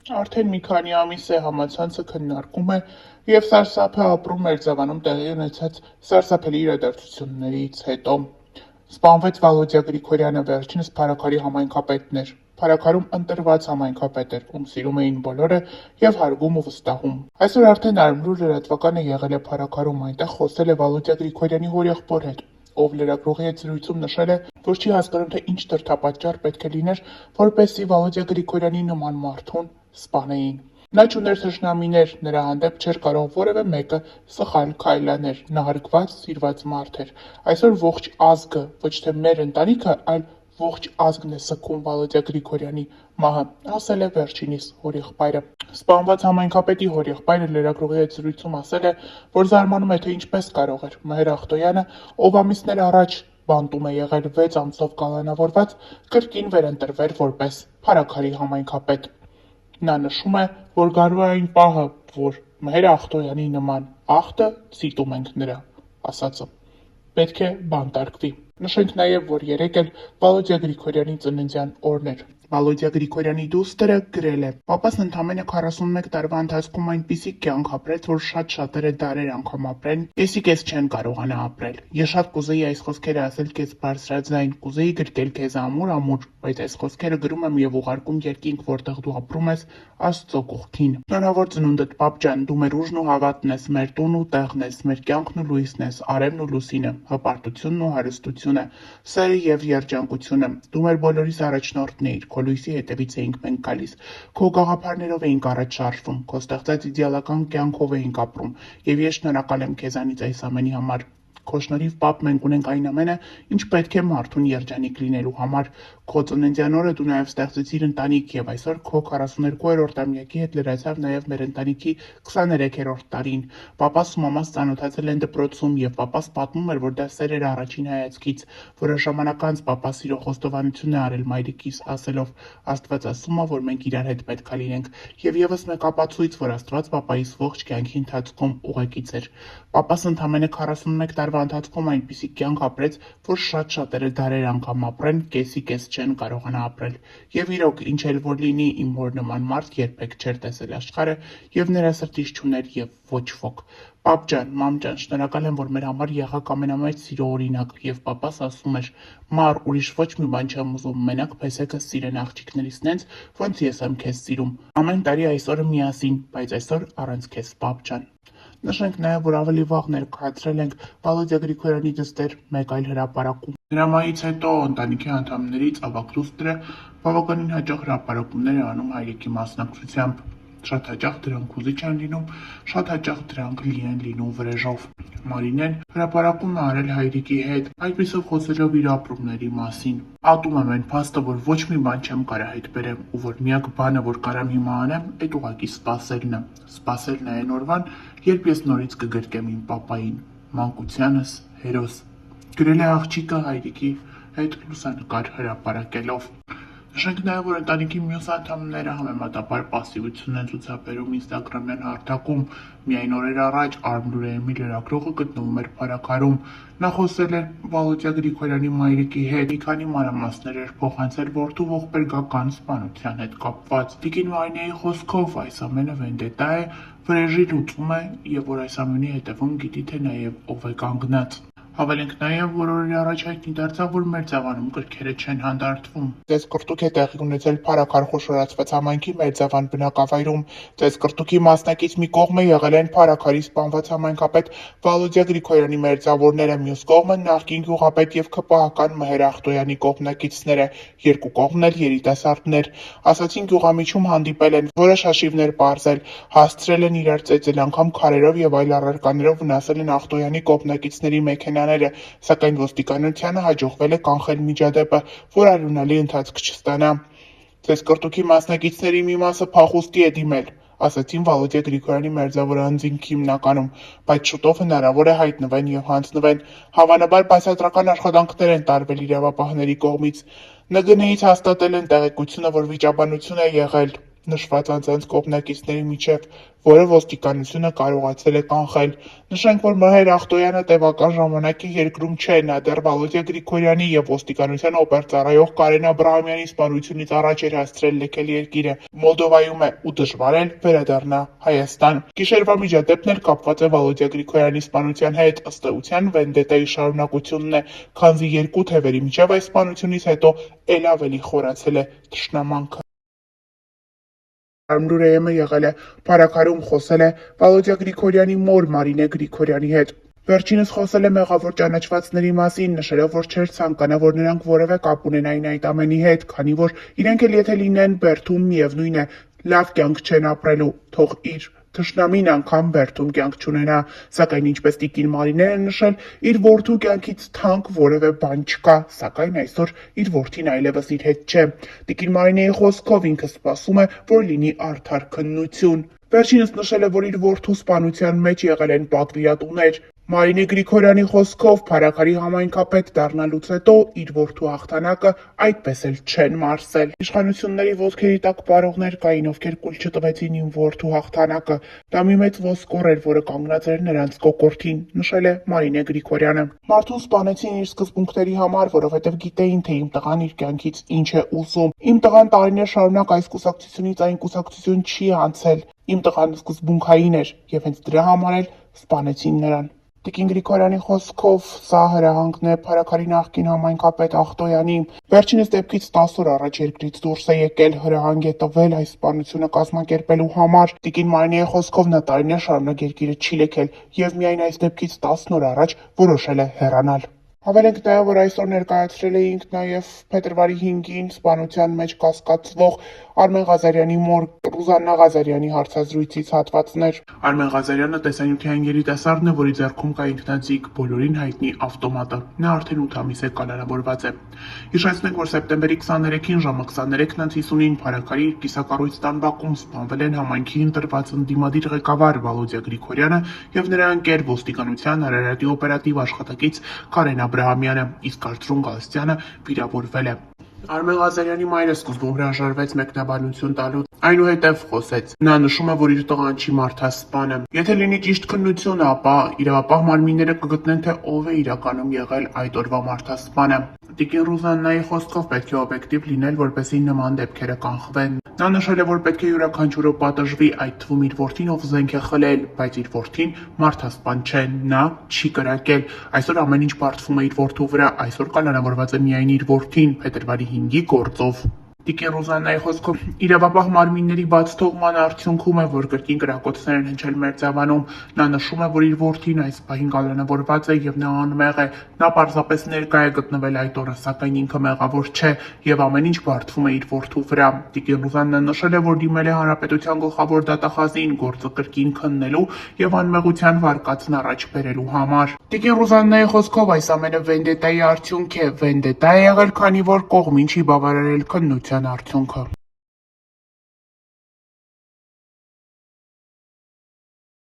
Արդեն մի քանի ամիս է համացանցը քննարկում է և սարսափը ապրում Մերձավանում տեղի ունեցած սարսափելի իրադարձություններից հետո։ Սպանվեց Վալոդյա Գրիգորյանը, վերջինս Փարաքարի համայնքապետն էր։ Փարաքարում ընտրված համայնքապետ էր, ում սիրում էին բոլորը և հարգում ու վստահում։ Այսօր արդեն Արմրու լրատվականը եղել է Փարաքարում, այնտեղ խոսել է Վալոդյա Գրիգորյանի հորեղբոր հետ, ով լրագրողի հետ զրույցում նշել է, որ չի հասկանում, թե ինչ դրդապատճառ պետք է լիներ, որպեսզի Վալոդյա Գրիգորյանի նման մարդուն սպանեին։ Նա չուներ թշնամիներ, նրա հանդեպ չէր կարող որևէ մեկը սխալ քայլ աներ, նա հարգված, սիրված մարդ էր։ Այսօր ողջ ազգը, ոչ թե մեր ընտանիքը, այլ ողջ ազգն է սգում Վալոդյա Գրիգորյանի մահը, ասել է վերջինիս հորեղբայրը։ Սպանված համայնքապետի հորեղբայրը լրագրողի հետ զրույցում ասել է, որ զարմանում է, թե ինչպես կարող էր Մհեր Ախտոյանը, ով ամիսներ առաջ բանտում է եղել 6 ամսով կալանավորված, կրկին վերընտրվեր որպես Փարաքարի համայնքապետ։ Նա նշում է, որ գարու է այն պահը, որ Մհեր Ախտոյանի նման ախտը, ցիտում ենք նրա ասածը, պետք է բանտարկվի։ Նշենք նաև, որ երեկ էլ Վալոդյա Գրիգորյանի ծննդյան օրն էր։ Վալոդյա Գրիգորյանի դուստրը գրել է. «Պապասն ընդամենը 41 տարվա ընթացքում այնպիսի կյանք ապրեց, որ շատ շատերը դարեր անգամ ապրեն, կեսի կես չեն կարողանա ապրել։ Ես շատ կուզեի այս խոսքերը ասել քեզ բարձրաձայն, կուզեի գրկել քեզ ամուր, բայց այս խոսքերը գրում եմ և ուղարկում երկինք, որտեղ դու ապրում ես, Աստծո կողքին։ Շնորհավոր ծնունդդ, պապ ջան, դու մեր ուժն ու հավատն ես, մեր տունն ու տեղն ես, մեր կյանքն ու լույսն ես, արևն ու լուսինը, հպարտությունն ու հարստությունը, սերը և երջանկությունը։ Դու մեր բոլորիս առաջնորդն էիր, քո լույսի հետևից էինք մենք գալիս, քո գաղափարներով էինք առաջ շարժվում, քո ստեղծած իդեալական կյանքով էինք ապրում, և ես շնորհակալ եմ քեզանից այս ամենի համար։ Քո շնորհիվ, պապ, մենք ունենք այն ամենը, ինչ պետք է մարդուն երջանիկ լինելու համար։ Քո ծննդյան օրը դու նաև ստեղծեցիր ընտանիք, և այսօր քո 42-րդ տարեմյակի հետ լրացավ նաև մեր ընտանիքի 23-րդ տարին։ Պապաս ու մամաս ծանոթացել են դպրոցում, և պապաս պատմում էր, որ դա սեր էր առաջին հայացքից։ Որոշ ժամանակ անց պապաս սիրո խոստովանություն է արել մայրիկիս, ասելով. Աստված ասում է, որ մենք իրար հետ պետք է լինենք, և ևս մեկ ապացույց, որ Աստված պապայիս ողջ կյանքի ընթացքում ուղեկից էր։ Պապաս ընդամենը 41 տարվա ընթացքում այնպիսի կյանք ապրեց, որ շատ շատերը դարեր անգամ ապրեն, կեսի կես չեն կարողանա ապրել։ Եվ իրոք, ինչ էլ որ լինի, իմ հոր նման մարդ երբեք չէր տեսել աշխարհը, և նրա սրտից չուներ և ոչ ոք։ Պապ ջան, մամ ջան, շնորհակալ եմ, որ մեր համար եղաք ամենամեծ սիրո օրինակ, և պապաս ասում էր. մար, ուրիշ ոչ մի բան չեմ ուզում, մենակ փեսեքս սիրեն աղջիկներիս նենց, ոնց ես եմ քեզ սիրում։ Ամեն տարի այս օրը միասին, բայց այսօր առանց քեզ, պապ ջան։ Նշենք նաև, որ ավելի վաղ ներկայացրել ենք Վալոդյա Գրիգորյանի դստեր մեկ այլ հրապարակում։ Նրա մահից հետո ընտանիքի անդամներից ավագ դուստրը բավականին հաճախ հրապարակումներ է անում հայրիկի մասնակցությամբ։ Շատ հաճախ դրանք հուզիչ են լինում, շատ հաճախ դրանք լի են լինում վրեժով։ Մարինեն հրապարակում է արել հայրիկի հետ, այդպիսով խոսելով իր ապրումների մասին։ Ատում եմ այն փաստը, որ ոչ մի բան չեմ կարա հետ բերեմ, ու որ միակ բանը, որ կարամ հիմա անեմ, այդ ուղղակի սպասելն է։ Սպասելն է այն օրվան, երբ ես նորից կգրկեմ իմ պապային, մանկությանս հերոս։ Գրել է աղջիկը հայրիկի հետ լուսանկար հրապարակելով։ Նշենք նաև, որ ընտանիքի մյուս անդամները համեմատաբար պասիվություն են ցուցաբերում ինստագրամյան հարթակում։ Միայն օրեր առաջ Արմրու Էմի լրագրողը գտնվում էր Փարաքարում։ Նա խոսել էր Վալոդյա Գրիգորյանի մայրիկի հետ, մի քանի մանրամասներ էր փոխանցել որդու ողբերգական սպանության հետ կապված։ Տիկին Մարինեի խոսքով այս ամենը վենդետա է, վրեժի լուծում է, և որ այս ամենի հետևում գիտի թե նաև ով է կանգնած։ Հավելենք նաև, որ օրեր առաջ հայտնի դարձավ, որ Մերձավանում կրքերը չեն հանդարտվում։ Ծեծկռտուք է տեղի ունեցել Փարաքար խոշորացված համայնքի Մերձավան բնակավայրում։ Ծեծկռտուքի մասնակից մի կողմը եղել են Փարաքարի սպանված համայնքապետ Վալոդյա Գրիգորյանի մերձավորները, մյուս կողմը նախկին գյուղապետ և ՔՊԱ-ական Մհեր Ախտոյանի կողմնակիցները, երկու կողմն էլ երիտասարդներ։ Ասացին գյուղամիջում հանդիպել են, որոշ հաշիվներ պարզել, հասցրել են իրար ծեծել, անգամ քարերով և այլ առարկաներով վնասել են Ախտոյանի կողմնակիցների մեքենաները, սակայն ոստիկանությանը հաջողվել է կանխել միջադեպը, որ արյունալի ընթացք չստանա։ Ծեծկռտուքի մասնակիցների մի մասը փախուստի է դիմել, ասացին Վալոդյա Գրիգորյանի մերձավոր անձինք հիմնականում, բայց շուտով հնարավոր է հայտնվեն և հանձնվեն։ Հավանաբար բացատրական աշխատանքներ են տարվել իրավապահների կողմից։ ՆԳՆ-ից հաստատել են տեղեկությունը, որ վիճաբանություն է եղել։ նշված անձանց կողմնակիցների միջև, որը ոստիկանությունը կարողացել է կանխել։ Նշենք, որ Մհեր Ախտոյանը տևական ժամանակ է երկրում չէ, նա դեռ Վալոդիա Գրիգորյանի և ոստիկանության օպերծառայող Կարեն Աբրահամյանի սպանությունից առաջ էր հասցրել լքել երկիրը, Մոլդովայում է ու դժվար էր վերադառնա Հայաստան։ Գիշերվա միջադեպն էլ կապված է Վալոդիա Գրիգորյանի սպանության հետ, ըստ էության վենդետայի շարունակությունն է, քանզի երկու թևերի միջև այս սպանությունից հետո էլ ավելի խորացել է թշնամանքը։ Լուրը եղել է Փարաքարում, խոսել է Վալոդիա Գրիգորյանի մոր Մարինե Գրիգորյանի հետ։ Վերջինս խոսել է մեղավոր ճանաչվածների մասին, նշելով, որ չէր ցանկանա, որ նրանք որևէ կապ ունենային այդ ամենի հետ, քանի որ իրենք էլ եթե լինեն բերդում, միևնույն է, լավ կյանք չեն ապրելու, թող իր թշնամին անգամ բերդում կյանք չունենա, սակայն ինչպես տիկին Մարինեն է նշել, իր որդու կյանքից թանկ որևէ բան չկա, սակայն այսօր իր որդին այլևս իր հետ չէ։ Տիկին Մարինեի խոսքով ինքը սպասում է, որ լինի արդար քննություն։ Վերջինս նշել է, որ իր որդու սպանության մեջ եղել են պատվիրատուներ։ Մարինե Գրիգորյանի խոսքով Փարաքարի համայնքապետ դառնալուց հետո իր որդու հաղթանակը այդպես էլ չեն մարսել։ Իշխանությունների ոտքերի տակ պարողներ կային, ովքեր կուլ չտվեցին իմ որդու հաղթանակը։ Դա մի մեծ ոսկոր էր, որը կանգնած էր նրանց կոկորդին, նշել է Մարինե Գրիգորյանը։ Մարդուն սպանեցին իր սկզբունքների համար, որովհետև գիտեին, թե իմ տղան իր կյանքից ինչ է ուզում։ Իմ տղան տարիներ շարունակ այս կուսակցությունից այն կուսակցություն չի անցել։ Իմ տղան սկզբունքային էր և հենց դրա համար էլ սպանեցին նրան։ Տիկին Գրիգորյանի խոսքով սա հրահանգն է Փարաքարի նախկին համայնքապետ Ախտոյանի։ Վերջինս դեպքից 10 օր առաջ երկրից դուրս է եկել, հրահանգ է տվել այս սպանությունը կազմակերպելու համար։ Տիկին Մարինեի խոսքով նա տարիներ շարունակ երկիրը չի լքել և միայն այս դեպքից 10 օր առաջ որոշել է հեռանալ։ Հավելենք նաև, որ այսօր ներկայացրել էինք նաև փետրվարի 5-ին սպանության մեջ կասկածվող Արմեն Ղազարյանի մոր Ռուզաննա Ղազարյանի հարցազրույցից հատվածներ։ Արմեն Ղազարյանը տեսանյութային երիտասարդն է, որի ձեռքում կա ինքնաձիգ բոլորին հայտնի ավտոմատը։ Նա արդեն 8 ամիս է կալանավորված է։ Հիշեցնենք, որ սեպտեմբերի 23-ին ժամը 23:50-ին Փարաքարի կիսակառույց տան բակում սպանվել են համայնքի ընտրված ընդդիմադիր ղեկավար Վալոդիա Գրիգորյանը և նրա ընկեր ոստիկանության Արարատի օպերատիվ աշխատակից Կարեն Աբրահամյանը, իսկ Արծրուն Գալստյանը վիրավորվել է։ Արմեն Ղազարյանի մայրը սկզբում հրաժարվեց մեկնաբանություն տալուց, այնուհետև խոսեց։ Նա նշում է, որ իր տղան չի մարդասպանը։ Եթե լինի ճիշտ քննությունը, ապա իրավապահ մարմինները կգտնեն, թե ով է իրականում եղել այդ օրվա մարդասպանը։ Տիկին Ռուզաննայի խոսքով պետք է օբյեկտիվ լինել, որպեսզի նման դեպքերը կանխվեն։ Նա նշել է, որ պետք է յուրաքանչյուրը պատժվի, այդ թվում իր որդին, ով զենք է խլել, բայց իր որդին մարդասպան չէ, նա չի կրակել։ Այսօր ամեն ինչ բարդվում է իր որդու վրա, այսօր կալանավորված է միայն իր որդին, փետրվարի 5-ի գործով։ Տիկին Ռուզաննայի խոսքով իրավապահ մարմինների բաց թողման արդյունքում է, որ կրկին կրակոցներ են հնչել Մերձավանում։ Նա նշում է, որ իր որդին այս պահին կալանավորված է և նա անմեղ է։ Նա պարզապես ներկա է գտնվել այդ օրը, սակայն ինքը մեղավոր չէ և ամեն ինչ բարդվում է իր որդու վրա։ Տիկին Ռուզաննան նշել է, որ դիմել է հանրապետության գլխավոր դատախազին գործը կրկին քննելու և անմեղության վարկածն առաջ բերելու համար։ Տիկին Ռուզաննայի խոսքով այս ամենը վենդետայի արդյունք է։ Վենդետա է եղել, քանի որ կողմին չի բավարարել քննության արդյունքը։